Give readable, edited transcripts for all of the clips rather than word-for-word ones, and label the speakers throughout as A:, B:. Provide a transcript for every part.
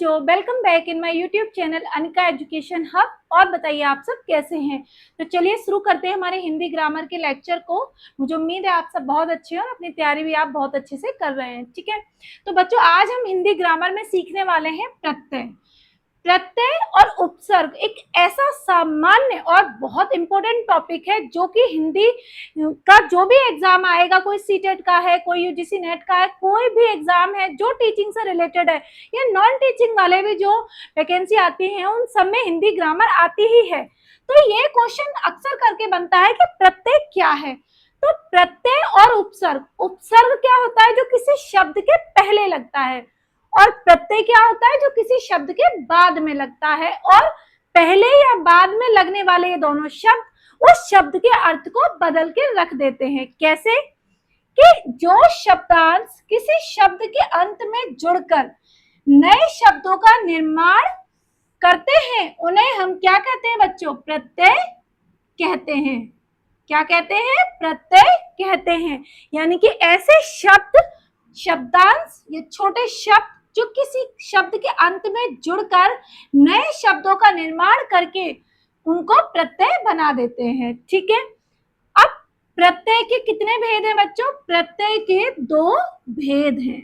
A: बच्चों, welcome back in my YouTube channel Anika education hub. और बताइए आप सब कैसे हैं। तो चलिए शुरू करते हैं हमारे हिंदी ग्रामर के लेक्चर को। मुझे उम्मीद है आप सब बहुत अच्छे हैं और अपनी तैयारी भी आप बहुत अच्छे से कर रहे हैं। ठीक है, तो बच्चों आज हम हिंदी ग्रामर में सीखने वाले हैं प्रत्यय। प्रत्यय और उपसर्ग एक ऐसा सामान्य और बहुत इंपॉर्टेंट टॉपिक है जो कि हिंदी का जो भी एग्जाम आएगा, कोई सीटेट का है, कोई यूजीसी नेट का है, कोई भी एग्जाम है जो टीचिंग से रिलेटेड है या नॉन टीचिंग वाले भी जो वैकेंसी आती है उन सब में हिंदी ग्रामर आती ही है। तो ये क्वेश्चन अक्सर करके बनता है कि प्रत्यय क्या है। तो प्रत्यय और उपसर्ग, उपसर्ग क्या होता है जो किसी शब्द के पहले लगता है, और प्रत्यय क्या होता है जो किसी शब्द के बाद में लगता है। और पहले या बाद में लगने वाले ये दोनों शब्द उस शब्द के अर्थ को बदल के रख देते हैं। कैसे कि जो शब्दांश किसी शब्द के अंत में जुड़कर नए शब्दों का निर्माण करते हैं उन्हें हम क्या कहते हैं बच्चों? प्रत्यय कहते हैं। क्या कहते हैं? प्रत्यय कहते हैं। यानी कि ऐसे शब्द, शब्दांश, ये छोटे शब्द जो किसी शब्द के अंत में जुड़कर नए शब्दों का निर्माण करके उनको प्रत्यय बना देते हैं। ठीक है, अब प्रत्यय के कितने भेद हैं बच्चों? प्रत्यय के दो भेद हैं।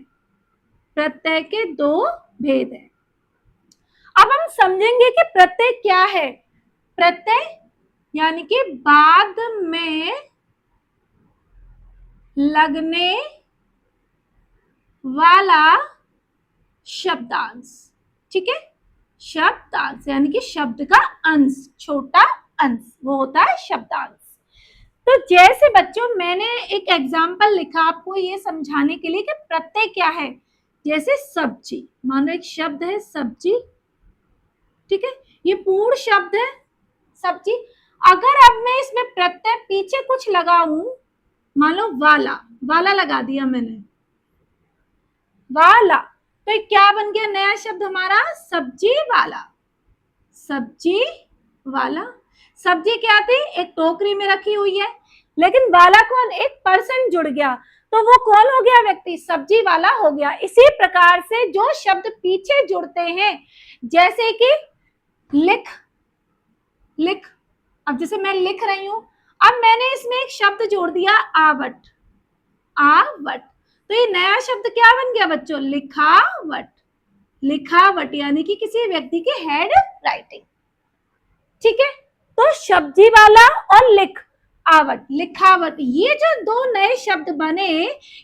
A: प्रत्यय के दो भेद हैं। अब हम समझेंगे कि प्रत्यय क्या है। प्रत्यय यानी कि बाद में लगने वाला शब्दांश। ठीक है, शब्दांश यानी कि शब्द का अंश, छोटा अंश, वो होता है शब्दांश। तो जैसे बच्चों मैंने एक एग्जाम्पल लिखा आपको ये समझाने के लिए कि प्रत्यय क्या है। जैसे सब्जी, मानो एक शब्द है सब्जी, ठीक है, ये पूर्ण शब्द है सब्जी। अगर अब मैं इसमें प्रत्यय पीछे कुछ लगाऊं, मान लो वाला, वाला लगा दिया मैंने, वाला, तो क्या बन गया नया शब्द हमारा? सब्जी वाला। सब्जी वाला। सब्जी क्या थी? एक टोकरी में रखी हुई है, लेकिन वाला कौन? एक पर्सन जुड़ गया, तो वो कौन हो गया? व्यक्ति, सब्जी वाला हो गया। इसी प्रकार से जो शब्द पीछे जुड़ते हैं, जैसे कि लिख, लिख, अब जैसे मैं लिख रही हूं, अब मैंने इसमें एक शब्द जोड़ दिया आवट, आवट, तो ये नया शब्द क्या बन गया बच्चों? लिखावट। लिखावट यानी कि किसी व्यक्ति की हैंड राइटिंग। ठीक है, तो सब्जी वाला और लिख, आवट, लिखावट, ये जो दो नए शब्द बने,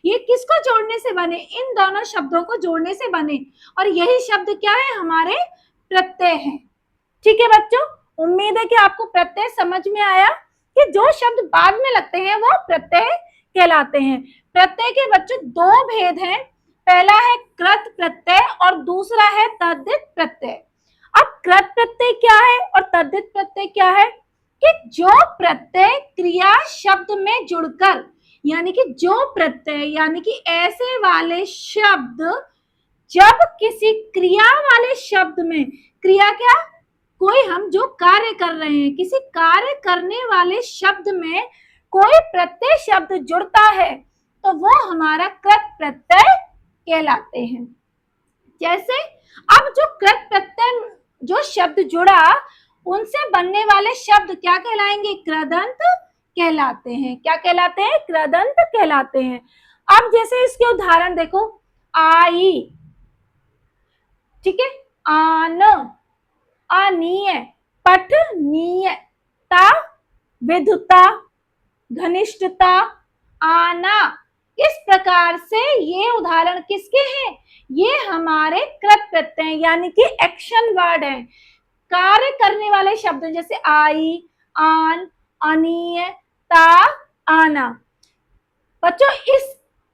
A: ये किसको जोड़ने से बने? इन दोनों शब्दों को जोड़ने से बने, और यही शब्द क्या है? हमारे प्रत्यय हैं। ठीक है बच्चों, उम्मीद है कि आपको प्रत्यय समझ में आया कि जो शब्द बाद में लगते हैं वो प्रत्यय कहलाते हैं। प्रत्यय के बच्चों दो भेद हैं, पहला है कृत प्रत्यय और दूसरा है तद्धित प्रत्यय। अब कृत प्रत्यय क्या है और तद्धित प्रत्यय क्या है? कि जो प्रत्यय क्रिया शब्द में जुड़कर, यानी कि जो प्रत्यय यानी कि ऐसे वाले शब्द जब किसी क्रिया वाले शब्द में, क्रिया क्या? कोई हम जो कार्य कर रहे हैं, किसी कार्य करने वाले शब्द में कोई प्रत्यय शब्द जुड़ता है तो वो हमारा कृत प्रत्यय कहलाते हैं। जैसे अब जो कृत प्रत्यय जो शब्द जुड़ा, उनसे बनने वाले शब्द क्या कहलाएंगे? कृदंत कहलाते हैं। क्या कहलाते हैं? कृदंत कहलाते हैं। अब जैसे इसके उदाहरण देखो, आई, ठीक है, आन, अनीय, पठनीय, ता, विधुता, घनिष्ठता, आना। इस प्रकार से ये उदाहरण किसके हैं? ये हमारे कृत प्रत्यय यानी कि एक्शन वर्ड है, कार्य करने वाले शब्द, जैसे आई, आन, अनीय, ता, आना। बच्चों इस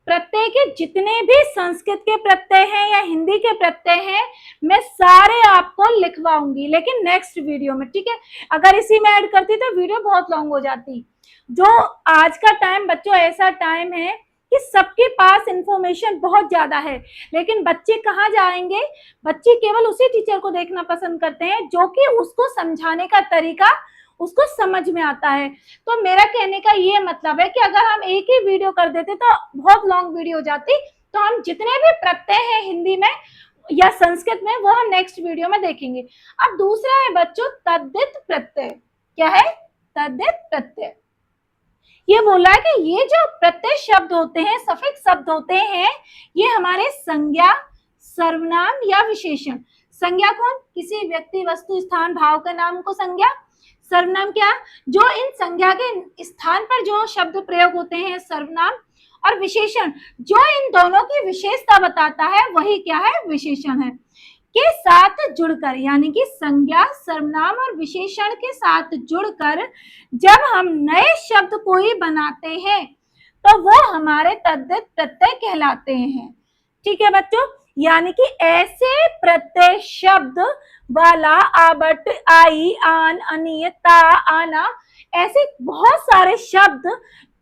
A: प्रत्यय के जितने भी संस्कृत के प्रत्यय हैं या हिंदी के प्रत्यय हैं, मैं सारे आपको लिखवाऊंगी, लेकिन नेक्स्ट वीडियो में। ठीक है, अगर इसी में ऐड करती तो वीडियो बहुत लॉन्ग हो जाती। जो आज का टाइम बच्चों ऐसा टाइम है कि सबके पास इंफॉर्मेशन बहुत ज्यादा है, लेकिन बच्चे कहाँ जाएंगे? बच्चे केवल उसी टीचर को देखना पसंद करते हैं जो कि उसको समझाने का तरीका उसको समझ में आता है। तो मेरा कहने का ये मतलब है कि अगर हम एक ही वीडियो कर देते तो बहुत लॉन्ग वीडियो हो जाती। तो हम जितने भी प्रत्यय हैं हिंदी में या संस्कृत में, वो हम नेक्स्ट वीडियो में देखेंगे। अब दूसरा है बच्चों तद्धित प्रत्यय। क्या है? तद्धित प्रत्यय। ये बोला है कि ये जो प्रत्यय शब्द होते हैं, सफिक्स शब्द होते हैं, ये हमारे संज्ञा, सर्वनाम या विशेषण। संज्ञा कौन? किसी व्यक्ति, वस्तु, स्थान, भाव का नाम को संज्ञा। सर्वनाम क्या? जो इन संज्ञा के स्थान पर जो शब्द प्रयोग होते हैं, सर्वनाम। और विशेषण जो इन दोनों की विशेषता बताता है, वही क्या है? विशेषण है। के साथ जुड़कर, यानी कि संज्ञा, सर्वनाम और विशेषण के साथ जुड़कर जब हम नए शब्द कोई बनाते हैं तो वो हमारे तद्धित प्रत्यय कहलाते हैं। ठीक है बच्चों, यानी कि ऐसे प्रत्यय शब्द वाला, आबट, आई, आन, अनीय, ता, आना, ऐसे बहुत सारे शब्द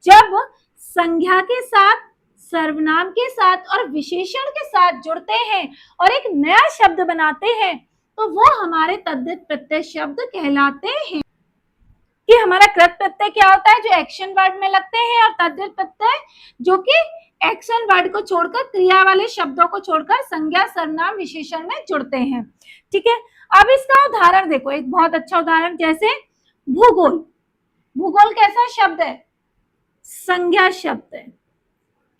A: जब संज्ञा के साथ, सर्वनाम के साथ और विशेषण के साथ जुड़ते हैं और एक नया शब्द बनाते हैं तो वो हमारे तद्धित प्रत्यय शब्द कहलाते हैं। कि हमारा कृत प्रत्यय क्या होता है? जो एक्शन वर्ड में लगते हैं, और तद्धित प्रत्यय जो कि एक्शन वर्ड को छोड़कर, क्रिया वाले शब्दों को छोड़कर संज्ञा, सर्वनाम, विशेषण में जुड़ते हैं। ठीक है, अब इसका उदाहरण देखो, एक बहुत अच्छा उदाहरण, जैसे भूगोल। भूगोल कैसा शब्द है? संज्ञा शब्द है।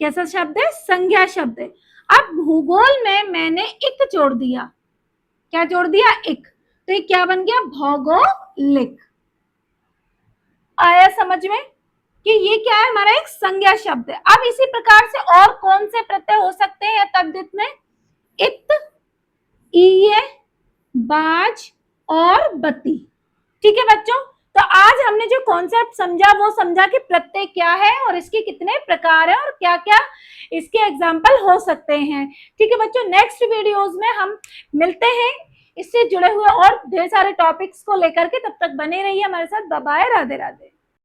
A: कैसा शब्द है? संज्ञा शब्द है। अब भूगोल में मैंने इक जोड़ दिया। क्या जोड़ दिया? इक। तो ये क्या बन गया? भौगोलिक। आया समझ में कि ये क्या है? हमारा एक संज्ञा शब्द है। अब इसी प्रकार से और कौन से प्रत्यय हो सकते हैं तद्धित में? इत, ईय, बाज और बती। ठीक है बच्चों, तो आज हमने जो कॉन्सेप्ट समझा वो समझा कि प्रत्यय क्या है और इसके कितने प्रकार है और क्या क्या इसके एग्जाम्पल हो सकते हैं। ठीक है बच्चों, नेक्स्ट वीडियोस में हम मिलते हैं इससे जुड़े हुए और ढेर सारे टॉपिक्स को लेकर के। तब तक बने रहिए हमारे साथ। Bye bye, Radhe Radhe.